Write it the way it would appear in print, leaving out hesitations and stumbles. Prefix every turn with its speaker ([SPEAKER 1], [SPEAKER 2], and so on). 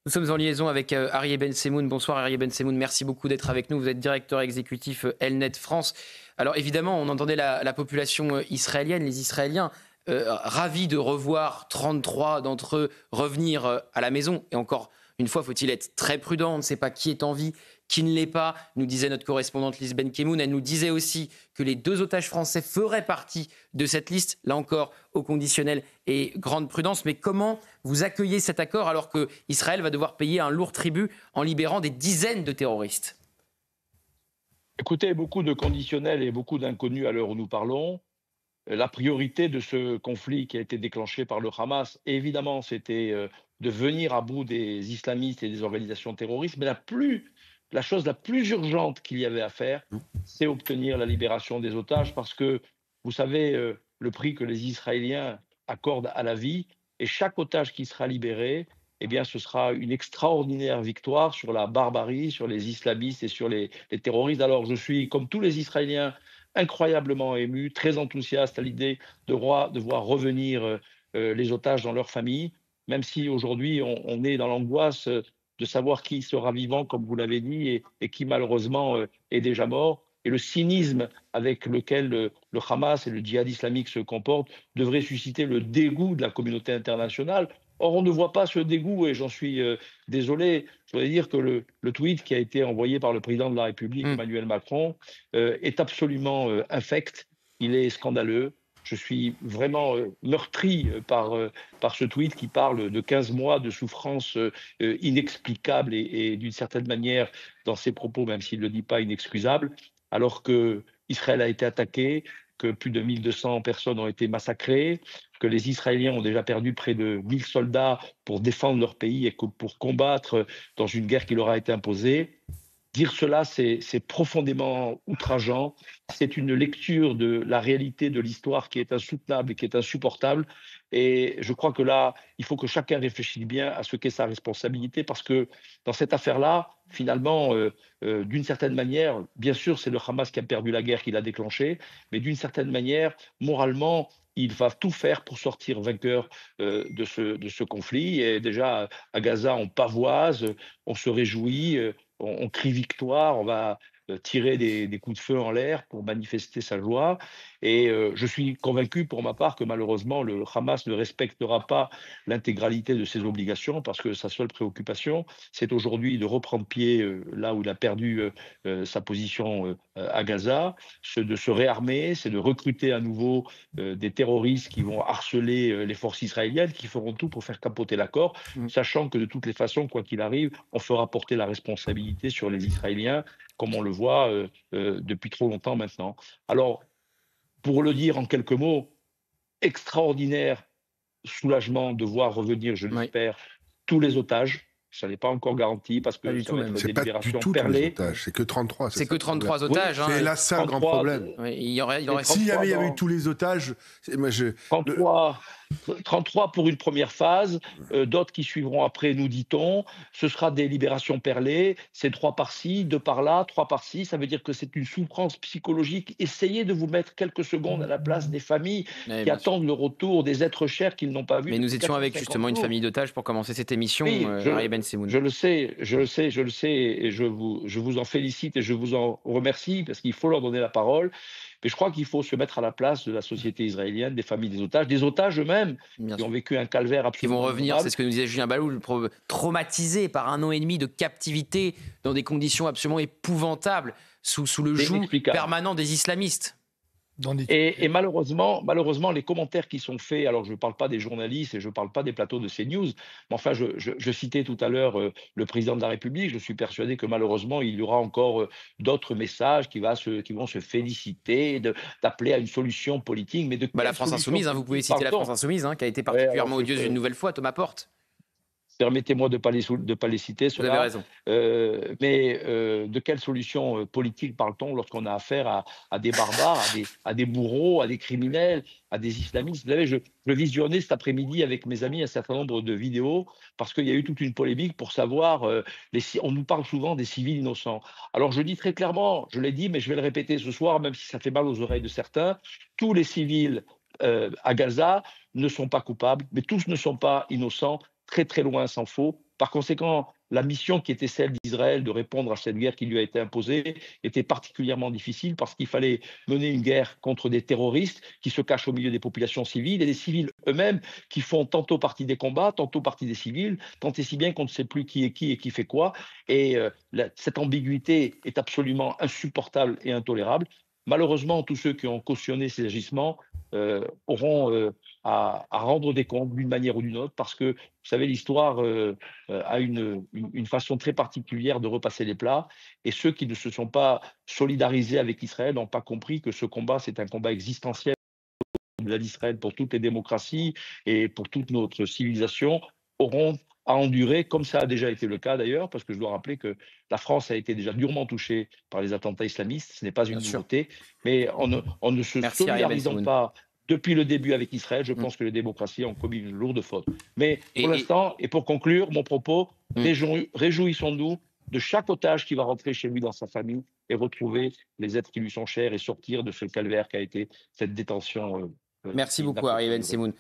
[SPEAKER 1] Nous sommes en liaison avec Arié Ben Semoun. Bonsoir Arié Ben Semoun, merci beaucoup d'être avec nous. Vous êtes directeur exécutif Elnet France. Alors évidemment, on entendait la population israélienne, les Israéliens, ravis de revoir 33 d'entre eux revenir à la maison. Et encore une fois, faut-il être très prudent. On ne sait pas qui est en vie, qui ne l'est pas, nous disait notre correspondante Lise Benkemoun. Elle nous disait aussi que les 2 otages français feraient partie de cette liste, là encore au conditionnel et grande prudence. Mais comment vous accueillez cet accord alors qu'Israël va devoir payer un lourd tribut en libérant des dizaines de terroristes?
[SPEAKER 2] Écoutez, beaucoup de conditionnels et beaucoup d'inconnus à l'heure où nous parlons. La priorité de ce conflit qui a été déclenché par le Hamas, évidemment, c'était de venir à bout des islamistes et des organisations terroristes. Mais la chose la plus urgente qu'il y avait à faire, c'est obtenir la libération des otages parce que, vous savez, le prix que les Israéliens accordent à la vie et chaque otage qui sera libéré, eh bien, ce sera une extraordinaire victoire sur la barbarie, sur les islamistes et sur les terroristes. Alors, je suis, comme tous les Israéliens, incroyablement ému, très enthousiaste à l'idée de voir revenir les otages dans leurs familles, même si aujourd'hui on est dans l'angoisse de savoir qui sera vivant, comme vous l'avez dit, et qui malheureusement est déjà mort. Et le cynisme avec lequel le Hamas et le djihad islamique se comportent devrait susciter le dégoût de la communauté internationale. Or, on ne voit pas ce dégoût et j'en suis désolé. Je voudrais dire que le tweet qui a été envoyé par le président de la République,
[SPEAKER 1] Hmm.
[SPEAKER 2] Emmanuel Macron, est absolument infect, il est scandaleux. Je suis vraiment meurtri par ce tweet qui parle de 15 mois de souffrance inexplicable et d'une certaine manière, dans ses propos, même s'il ne le dit pas, inexcusable, alors que Israël a été attaqué, que plus de 1200 personnes ont été massacrées, que les Israéliens ont déjà perdu près de 1000 soldats pour défendre leur pays et pour combattre dans une guerre qui leur a été imposée. Dire cela, c'est profondément outrageant. C'est une lecture de la réalité de l'histoire qui est insoutenable et qui est insupportable. Et je crois que là, il faut que chacun réfléchisse bien à ce qu'est sa responsabilité, parce que dans cette affaire-là, finalement, d'une certaine manière, bien sûr, c'est le Hamas qui a perdu la guerre, qui l'a déclenchée, mais d'une certaine manière, moralement, il va tout faire pour sortir vainqueur de ce conflit. Et déjà, à Gaza, on pavoise, on se réjouit. On crie victoire, on va tirer des coups de feu en l'air pour manifester sa joie. Et je suis convaincu pour ma part que malheureusement le Hamas ne respectera pas l'intégralité de ses obligations parce que sa seule préoccupation, c'est aujourd'hui de reprendre pied là où il a perdu sa position à Gaza, de se réarmer, c'est de recruter à nouveau des terroristes qui vont harceler les forces israéliennes, qui feront tout pour faire capoter l'accord,
[SPEAKER 1] Hmm.
[SPEAKER 2] sachant que de toutes les façons, quoi qu'il arrive, on fera porter la responsabilité sur les Israéliens, comme on le voit depuis trop longtemps maintenant. Alors, pour le dire en quelques mots, extraordinaire soulagement de voir revenir, je
[SPEAKER 1] Oui,
[SPEAKER 2] l'espère, tous les otages. Ça n'est pas encore garanti parce
[SPEAKER 1] pas
[SPEAKER 2] que
[SPEAKER 1] du
[SPEAKER 2] ça
[SPEAKER 1] tout
[SPEAKER 2] va
[SPEAKER 1] même.
[SPEAKER 2] être
[SPEAKER 3] C'est
[SPEAKER 2] des
[SPEAKER 3] pas du
[SPEAKER 2] libérations
[SPEAKER 3] tout tous les
[SPEAKER 2] perlées.
[SPEAKER 3] otages, c'est que 33, c'est
[SPEAKER 1] C'est
[SPEAKER 3] ça
[SPEAKER 1] que
[SPEAKER 3] le problème.
[SPEAKER 1] 33
[SPEAKER 2] Oui,
[SPEAKER 1] otages,
[SPEAKER 3] C'est
[SPEAKER 1] hein.
[SPEAKER 3] là ça le grand
[SPEAKER 2] 33,
[SPEAKER 3] problème.
[SPEAKER 1] Oui, il
[SPEAKER 2] c'est
[SPEAKER 1] aurait
[SPEAKER 3] Si jamais
[SPEAKER 2] 33
[SPEAKER 3] il y avait eu
[SPEAKER 2] dans,
[SPEAKER 3] tous les otages, moi je, le-
[SPEAKER 2] 33, 33 pour une première phase, d'autres qui suivront après, nous dit-on. Ce sera des libérations perlées, c'est 3 par-ci, 2 par-là, 3 par-ci. Ça veut dire que c'est une souffrance psychologique. Essayez de vous mettre quelques secondes à la place des familles
[SPEAKER 1] Oui,
[SPEAKER 2] qui
[SPEAKER 1] bien sûr.
[SPEAKER 2] attendent le retour des êtres chers qu'ils n'ont pas vus
[SPEAKER 1] Mais nous
[SPEAKER 2] depuis
[SPEAKER 1] étions avec
[SPEAKER 2] 450
[SPEAKER 1] justement une
[SPEAKER 2] jours.
[SPEAKER 1] famille d'otages pour commencer cette émission,
[SPEAKER 2] Oui,
[SPEAKER 1] Arié Ben Semoun.
[SPEAKER 2] je le sais, je le sais, je le sais, et je vous en félicite et je vous en remercie parce qu'il faut leur donner la parole. Mais je crois qu'il faut se mettre à la place de la société israélienne, des familles des otages eux-mêmes
[SPEAKER 1] Bien
[SPEAKER 2] qui ont
[SPEAKER 1] sûr.
[SPEAKER 2] vécu un calvaire
[SPEAKER 1] Qui vont
[SPEAKER 2] absolument
[SPEAKER 1] revenir, c'est
[SPEAKER 2] innommable.
[SPEAKER 1] ce que nous disait Julien Baloul, traumatisés par 1 an et demi de captivité dans des conditions absolument épouvantables, sous le
[SPEAKER 2] C'est
[SPEAKER 1] joug
[SPEAKER 2] inexplicable.
[SPEAKER 1] permanent des islamistes.
[SPEAKER 2] Et malheureusement, les commentaires qui sont faits, alors je ne parle pas des journalistes et je ne parle pas des plateaux de CNews, mais enfin, je citais tout à l'heure le président de la République. Je suis persuadé que malheureusement, il y aura encore d'autres messages qui vont se féliciter, d'appeler à une solution politique. Mais de
[SPEAKER 1] Bah, la
[SPEAKER 2] quelle
[SPEAKER 1] France
[SPEAKER 2] solution
[SPEAKER 1] insoumise, hein, vous pouvez
[SPEAKER 2] politique
[SPEAKER 1] citer la France
[SPEAKER 2] parle-t-on?
[SPEAKER 1] insoumise, hein, qui a été
[SPEAKER 2] Ouais, alors
[SPEAKER 1] particulièrement odieuse une nouvelle fois, Thomas Porte.
[SPEAKER 2] permettez-moi de pas les citer,
[SPEAKER 1] Vous avez
[SPEAKER 2] ceux-là.
[SPEAKER 1] raison.
[SPEAKER 2] Mais de quelle solution politique parle-t-on lorsqu'on a affaire à des barbares, à des bourreaux, à des criminels, à des islamistes? Vous savez, je visionnais cet après-midi avec mes amis un certain nombre de vidéos parce qu'il y a eu toute une polémique pour savoir, on nous parle souvent des civils innocents. Alors je dis très clairement, je l'ai dit, mais je vais le répéter ce soir, même si ça fait mal aux oreilles de certains, tous les civils à Gaza ne sont pas coupables, mais tous ne sont pas innocents. très très loin s'en faut. Par conséquent, la mission qui était celle d'Israël de répondre à cette guerre qui lui a été imposée était particulièrement difficile parce qu'il fallait mener une guerre contre des terroristes qui se cachent au milieu des populations civiles et des civils eux-mêmes qui font tantôt partie des combats, tantôt partie des civils, tant et si bien qu'on ne sait plus qui est qui et qui fait quoi. Et cette ambiguïté est absolument insupportable et intolérable. Malheureusement, tous ceux qui ont cautionné ces agissements auront à rendre des comptes d'une manière ou d'une autre, parce que, vous savez, l'histoire a une façon très particulière de repasser les plats, et ceux qui ne se sont pas solidarisés avec Israël n'ont pas compris que ce combat, c'est un combat existentiel d'Israël pour toutes les démocraties et pour toute notre civilisation, auront à endurer, comme ça a déjà été le cas d'ailleurs, parce que je dois rappeler que la France a été déjà durement touchée par les attentats islamistes, ce n'est pas
[SPEAKER 1] Bien
[SPEAKER 2] une
[SPEAKER 1] sûr.
[SPEAKER 2] nouveauté, mais en ne se
[SPEAKER 1] Merci Arya Ben
[SPEAKER 2] solidarisant
[SPEAKER 1] Semoun.
[SPEAKER 2] pas depuis le début avec Israël, je
[SPEAKER 1] Mm.
[SPEAKER 2] pense que les démocraties ont commis une lourde faute. Mais pour
[SPEAKER 1] Et,
[SPEAKER 2] l'instant, et pour conclure mon propos,
[SPEAKER 1] mm.
[SPEAKER 2] réjouissons-nous de chaque otage qui va rentrer chez lui dans sa famille et retrouver les êtres qui lui sont chers et sortir de ce calvaire qu'a été cette détention
[SPEAKER 1] Merci
[SPEAKER 2] qui n'a
[SPEAKER 1] beaucoup
[SPEAKER 2] que
[SPEAKER 1] Arya
[SPEAKER 2] trop
[SPEAKER 1] Ben
[SPEAKER 2] duré.
[SPEAKER 1] Semoun.